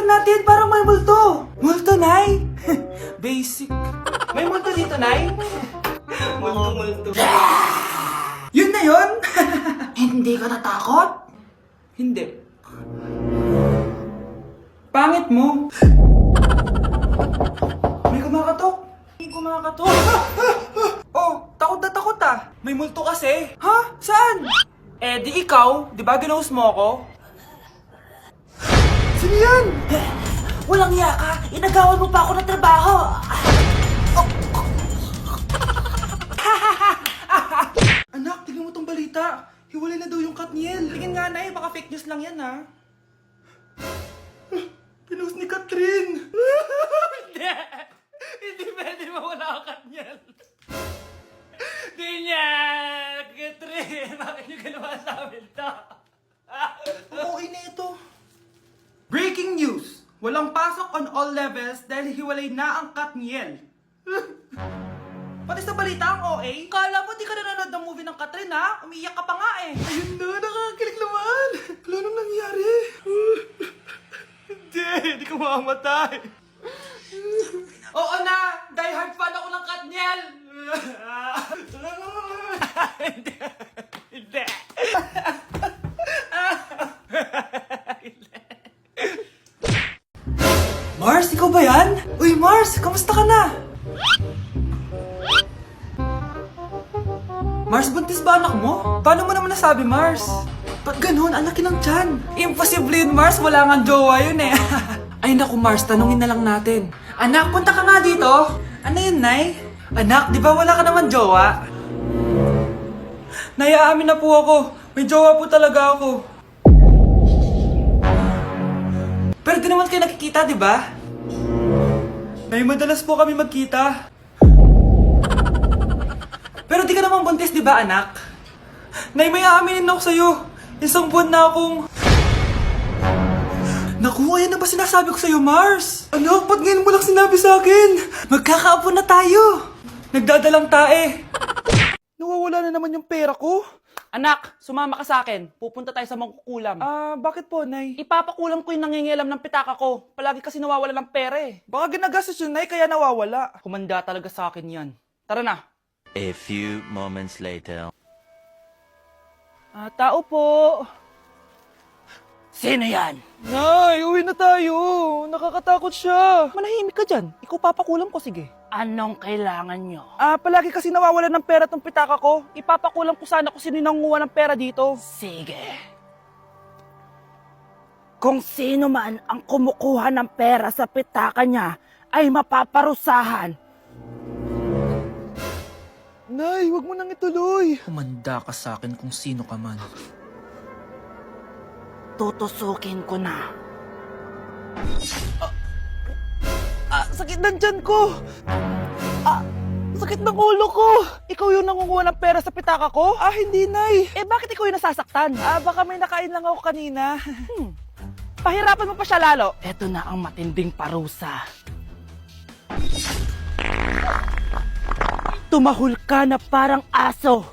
tingnan natin, parang may multo. Multo, Nay? Basic. May multo dito, Nay? Multo. Yun na yun? Hindi ka natakot? Hindi. Pangit mo. May kumakatok. Oh, takot na takot ah. May multo kasi. Ha? Saan? Eh, di ikaw. Di ba ginose mo ako? Sino yan? Walang iya ka! Inagawan mo pa ako ng trabaho! Anak, tingnan mo tong balita. Hiwalay na daw yung Katniel. Tingin nga na baka fake news lang yan ha. Pinost ni Catherine. Hindi. Hindi pwede mawala ang Katniel. Di niya. Catherine, bakit niyo ginawa sa amin to? Okay na ito. Breaking news! Walang pasok on all levels dahil hiwalay na ang Katniel. Pati sa balita ang OA, kala mo di ka nanonood ng movie ng Catherine ha? Umiiyak ka pa nga eh. Ayun na, nakakakilig naman. Wala nang nangyari. Hindi ka mamamatay. Oo na, die hard fan ako ng Katniel. Hindi. Mars, ikaw ba yan? Uy, Mars, kamusta ka na? Mars, buntis ba anak mo? Paano mo naman nasabi, Mars? Ba't ganun? Anak ng tiyan. Imposible yun, Mars. Wala nga jowa yun eh. Ay naku, Mars, tanungin na lang natin. Anak, punta ka nga dito. Ano yun, Nay? Anak, di ba wala ka naman jowa? Nay, aamin na po ako. May jowa po talaga ako. Pero di naman kayo nakikita, di ba? Nay, madalas po kami magkita. Pero di ka naman buntis, di ba, anak? Nay, may aaminin ako sa'yo. Isang buwan na akong... Naku, ayan na ba sinasabi ko sa'yo, Mars? Anak, ba't ngayon mo lang sinabi sa akin? Magkakaapo na tayo. Nagdadalang tae. Nawawala na naman yung pera ko. Anak, sumama ka sa akin. Pupunta tayo sa mangkukulam. Bakit po, Nay? Ipapakulam ko yung nangingialam ng pitaka ko. Palagi kasi nawawala ng pera eh. Baka ginagastos yun, Nay, kaya nawawala. Kumanda talaga sa akin yan. Tara na. A few moments later. Tao po. Sino yan? Nay, uwi na tayo. Nakakatakot siya. Manahimik ka dyan. Ikaw papakulam ko, sige. Anong kailangan nyo? Palagi kasi nawawala ng pera tong pitaka ko. Ipapakulam ko sana kung sino yung nangunguha ng pera dito. Sige. Kung sino man ang kumukuha ng pera sa pitaka niya ay mapaparusahan. Nay, wag mo nang ituloy. Humanda ka sa akin kung sino ka man. Tutusukin ko na. Sakit ng tiyan ko. Sakit ng ulo ko. Ikaw yung nangunguha ng pera sa pitaka ko? Hindi, Nay. Bakit ikaw yung nasasaktan? Baka may nakain lang ako kanina. Pahirapan mo pa siya lalo. Eto na ang matinding parusa. Tumahol ka na parang aso.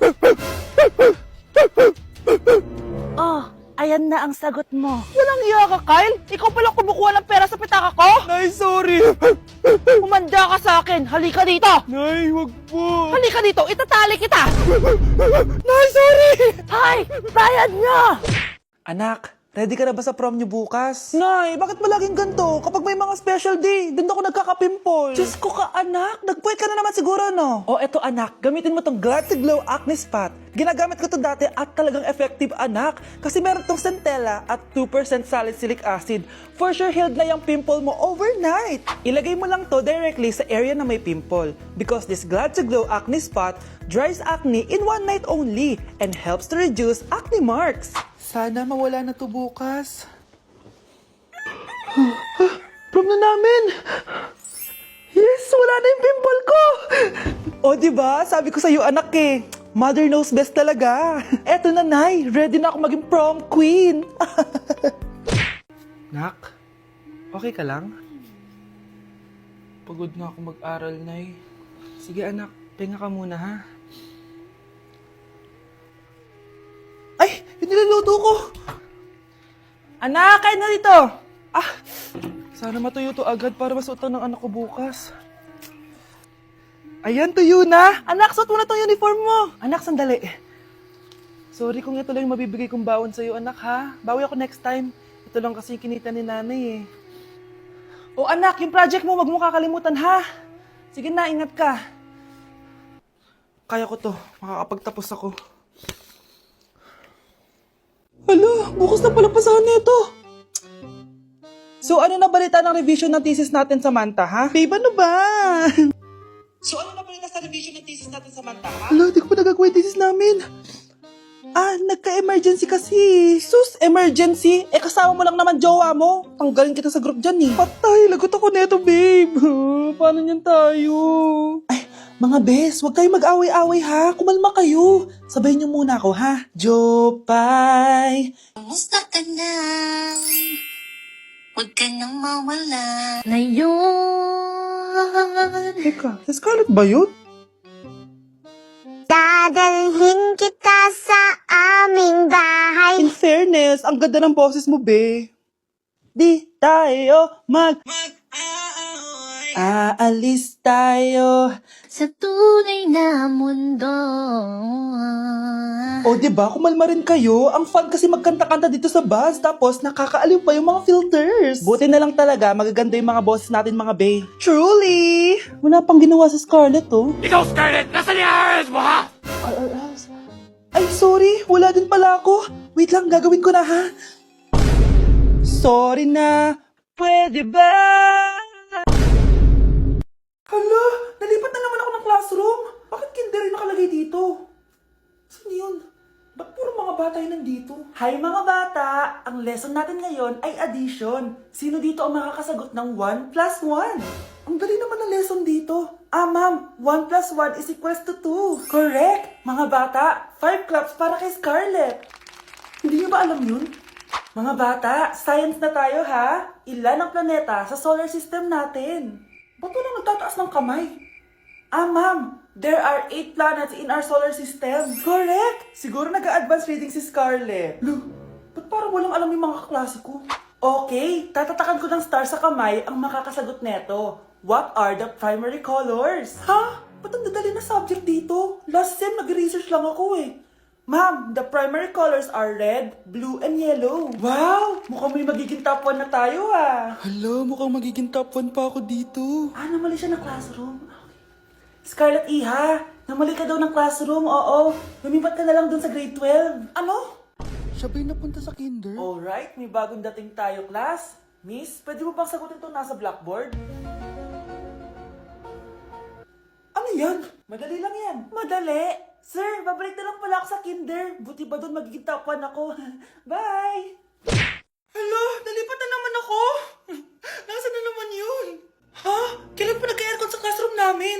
Oh, ayan na ang sagot mo. Walang iya ka, Kyle. Ikaw pala kumukuha ng pera sa pitaka ko? Nay, sorry. Humanda ka sa akin. Halika dito. Nay, wag po. Halika dito. Itatali kita. Nay, sorry. Hay, bayad niya. Anak, ready ka na ba sa prom niyo bukas? Nay, bakit ba laging ganito? Kapag may mga special day, doon ako nagkakapimple. Diyos ko ka, anak. Nagpuwit ka na naman siguro, no? Eto anak, gamitin mo tong Glad to Glow Acne Spot. Ginagamit ko to dati at talagang effective, anak. Kasi meron tong centella at 2% salicylic acid. For sure, healed na yung pimple mo overnight. Ilagay mo lang to directly sa area na may pimple. Because this Glad to Glow Acne Spot dries acne in one night only and helps to reduce acne marks. Sana mawala na to bukas. Prom na namin! Yes! Wala na yung pimple ko! Diba? Sabi ko sa'yo, anak eh. Mother knows best talaga. Eto na, Nay. Ready na ako maging prom queen. Nak, okay ka lang? Pagod na ako mag-aral, Nay. Sige, anak. Pahinga ka muna, ha? Ay! Yung niluluto ko! Anak, kain na dito! Sana matuyo to agad para masuotan ng anak ko bukas. Ayan, tuyo na! Anak, suot mo na tong uniform mo! Anak, sandali. Sorry kung ito lang yung mabibigay kong bawon sa'yo, anak, ha? Bawi ako next time. Ito lang kasi yung kinita ni nanay, eh. O anak, yung project mo, wag mo kakalimutan, ha? Sige na, ingat ka. Kaya ko to. Makakapagtapos ako. Hala, bukas na pala pasahan nito. So, ano na balita ng revision ng thesis natin, Samantha, ha? Babe, ano ba? So, ano na balita sa revision ng thesis natin, Samantha, ha? Hala, di ko pa nagagawa yung thesis namin. Nagka-emergency kasi. Sus, emergency? Kasama mo lang naman jowa mo. Tanggalin kita sa group dyan, eh. Patay, lagot ako neto, babe. Paano niyan tayo? Ay, mga bes, huwag kayo mag-away-away, ha? Kumalma kayo. Sabayin niyo muna ako, ha? Jopay. Kumusta ka na? Huwag ka nang mawala. Ngayon, Teka, si Scarlett ba yun? dadalhin kita sa aming bahay. In fairness, ang ganda ng boses mo, be. Di tayo aalis tayo. Sa tunay na mundo. O, diba? Kumalma rin kayo. Ang fun kasi magkanta-kanta dito sa bus. Tapos, nakakaaliw pa yung mga filters. Buti na lang talaga, magaganda yung mga boses natin, mga bae. Truly! Wala pang ginawa sa Scarlett, oh. Ikaw, Scarlett! Nasaan yung RS mo, ha? Ay, sorry. Wala din pala ako. Wait lang, gagawin ko na, ha? Sorry na. Pwede ba? Hala, nalipat na naman ako ng classroom. Bakit kinder yung nakalagay dito? Saan yun? Ba't puro mga bata yun nandito? Hi mga bata! Ang lesson natin ngayon ay addition. Sino dito ang makakasagot ng 1 plus 1? Ang dali naman ng lesson dito. Ma'am, 1 plus 1 is equals to 2. Correct! Mga bata, 5 claps para kay Scarlett. Hindi niyo ba alam yun? Mga bata, science na tayo ha. Ilan ang planeta sa solar system natin? Ba't walang nagtataas ng kamay? Ma'am, there are 8 planets in our solar system. Correct! Siguro nag-a-advance reading si Scarlett. Look, ba't parang walang alam yung mga kaklase ko? Okay, tatatakan ko ng star sa kamay ang makakasagot neto. What are the primary colors? Ha? Ba't ang dadali na subject dito? Last sem, nag-research lang ako eh. Ma'am, the primary colors are red, blue, and yellow. Wow! Mukhang may magiging top 1 na tayo ah. Hala, mukhang magiging top 1 pa ako dito. Namali siya ng classroom. Scarlett Iha, namali ka daw ng classroom, oo. Lumipat ka na lang dun sa grade 12. Ano? Siya ba'y napunta sa kinder? Alright, may bagong dating tayo, class. Miss, pwede mo bang sagutin ito nasa blackboard? Ano yan? Madali lang yan. Madali? Sir, babalik na lang pala ako sa kinder. Buti ba doon magiging top 1 ako? Bye! Hello, nalipat na naman ako. Nasaan na naman yun? Ha? Kailan pa nagka-aircon sa classroom namin?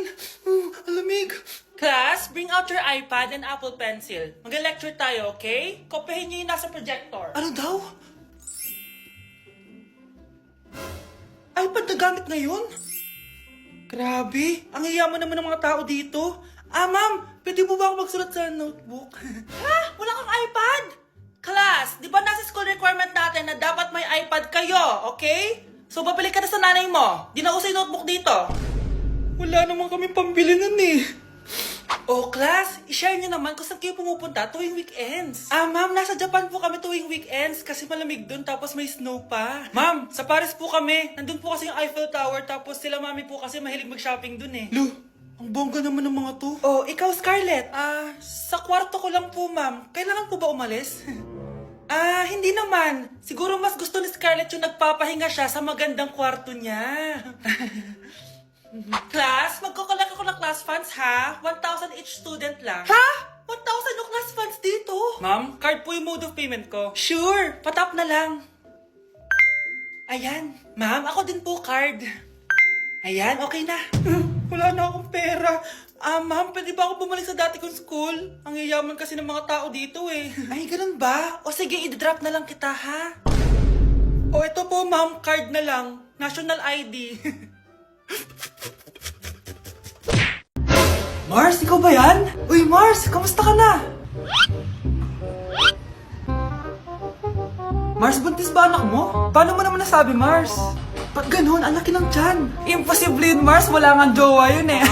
Alamig. Class, bring out your iPad and Apple Pencil. Mag-lecture tayo, okay? Kopyahin niyo yung nasa projector. Ano daw? iPad na gamit ngayon? Grabe, ang yayaman naman ng mga tao dito. Ma'am, pwede mo ba ako magsulat sa notebook? Ha? Wala kang iPad? Class, di ba nasa school requirement natin na dapat may iPad kayo, okay? So, babalik ka na sa nanay mo. Di na uso yung notebook dito. Wala naman kami pambili nun eh. Oh, class, i-share nyo naman kung saan kayo pumupunta tuwing weekends. Ma'am, nasa Japan po kami tuwing weekends kasi malamig dun tapos may snow pa. Ma'am, sa Paris po kami. Nandun po kasi yung Eiffel Tower tapos sila mami po kasi mahilig mag-shopping dun eh. Lu, ang bongga naman ng mga to. Oh, ikaw Scarlett. Sa kwarto ko lang po, ma'am. Kailangan po ba umalis? Hindi naman. Siguro mas gusto ni Scarlett yung nagpapahinga siya sa magandang kwarto niya. Class, magkukulak ako ng class funds ha? 1,000 each student lang. Ha? 1,000 yung class funds dito? Ma'am, card po yung mode of payment ko. Sure, patap na lang. Ayan. Ma'am, ako din po card. Ayan, okay na. Wala na akong pera. Ma'am, pwede ba ako bumalik sa dati kong school? Ang yayaman kasi ng mga tao dito eh. Ay, ganun ba? O sige, i-drop na lang kita ha? O ito po ma'am, card na lang. National ID. Mars, ikaw ba yan? Uy, Mars, kamusta ka na? Mars, buntis ba anak mo? Paano mo naman nasabi, Mars? Ba't ganun? Ang laki ng tiyan. Imposible yun, Mars. Wala nga jowa yun eh.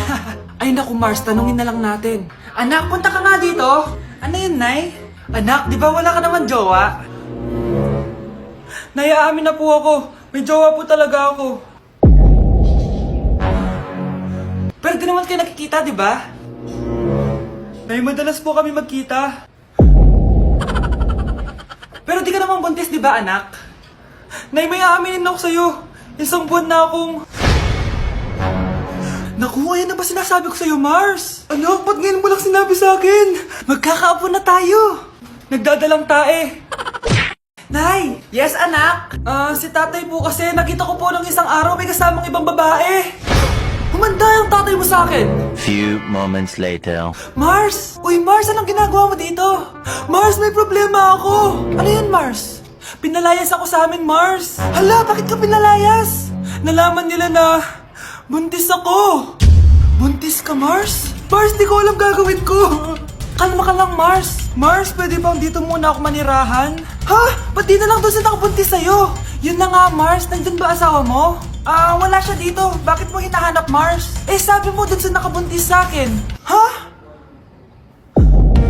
Ay naku, Mars. Tanungin na lang natin. Anak, punta ka nga dito. Ano yun, Nay? Anak, di ba wala ka naman jowa? Nay, aamin na po ako. May jowa po talaga ako. Pero di naman kayo nakikita, di ba? Nay, madalas po kami magkita. Pero di ka naman buntis, di ba, anak? Nay, may aaminin ako sa'yo. Isang buwan na akong... Naku, ayan na ba sinasabi ko sa'yo, Mars? Anak, ba't ngayon mo lang sinabi sa akin? Magkakaapo na tayo. Nagdadalang tae. Nay! Yes, anak? Si tatay po kasi nakita ko po ng isang araw may kasamang ibang babae. Humanda yung tatay mo sa akin. Few moments later. Mars! Uy, Mars, anong ginagawa mo dito? Mars, may problema ako. Ano yun, Mars? Pinalayas ako sa amin, Mars. Hala, bakit ka pinalayas? Nalaman nila na buntis ako. Buntis ka, Mars? Mars, di ko alam gagawin ko. Kalma ka lang, Mars. Mars, pwede bang dito muna ako manirahan? Ha? Ba't di na lang doon sa nakabuntis sa'yo? Yun na nga, Mars. Nandun ba asawa mo? Wala siya dito. Bakit mo hinahanap, Mars? Eh, sabi mo doon sa nakabuntis sa akin. Ha?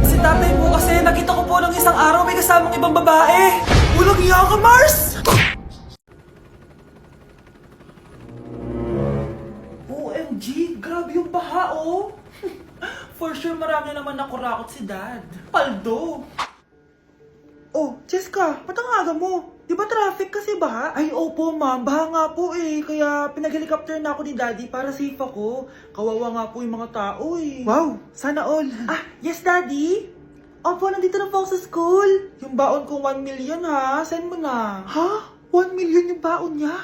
Si tatay po kasi nakita ko po ng isang araw may kasamang ibang babae. Walang iya ka, Mars! OMG, grabe yung baha, oh. For sure, marami naman nakurakot si Dad. Paldo! Oh, Cheska, ba't ang aga mo? Di ba traffic kasi baha? Ay, opo ma'am, baha nga po eh. Kaya pinag-helicopter na ako ni Daddy para safe ako. Kawawa nga po yung mga tao eh. Wow, sana all. Yes Daddy? Opo, nandito na po ako sa school. Yung baon ko 1 million ha, send mo na. Ha? 1 million yung baon niya?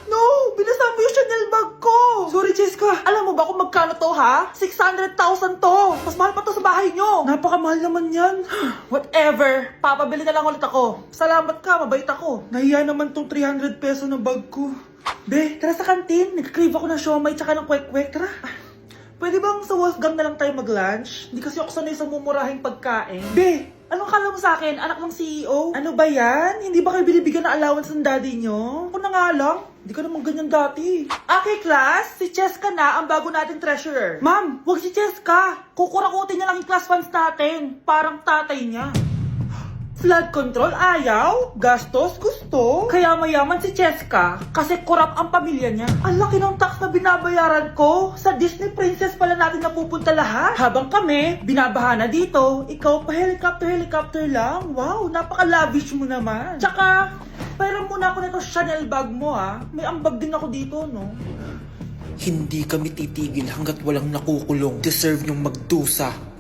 No! Binasa mo yung Chanel bag ko! Sorry, Cheska. Alam mo ba kung magkano to, ha? 600,000 to! Mas mahal pa to sa bahay nyo! Napakamahal naman yan. Whatever. Papabili na lang ulit ako. Salamat ka, mabait ako. Nahiya naman tong 300 peso ng bag ko. Be, tara sa kantin. Nag-crave ako ng siomay tsaka ng kwek-kwek. Tara. Pwede bang sa Wolfgang na lang tayo mag-lunch? Hindi kasi ako sanay sa mumurahing pagkain. Be, anong kala mo sa akin? Anak ng CEO? Ano ba yan? Hindi ba kayo binibigyan ng allowance ng daddy nyo? Ako na nga lang. Hindi ka naman ganyan dati. Okay, class. Si Cheska na ang bago natin treasurer. Ma'am, wag si Cheska. Kukurakutin niya lang yung class funds natin. Parang tatay niya. Flood control, ayaw. Gastos, gusto. Kaya mayaman si Cheska kasi korap ang pamilya niya. Ang laki ng tax na binabayaran ko. Sa Disney Princess pala natin napupunta lahat. Habang kami, binabaha na dito. Ikaw pa helicopter lang. Wow, napaka-lavish mo naman. Tsaka, pairam muna ako nito Chanel bag mo ah. May ambag din ako dito, no? Hindi kami titigil hanggat walang nakukulong. Deserve niyong magdusa.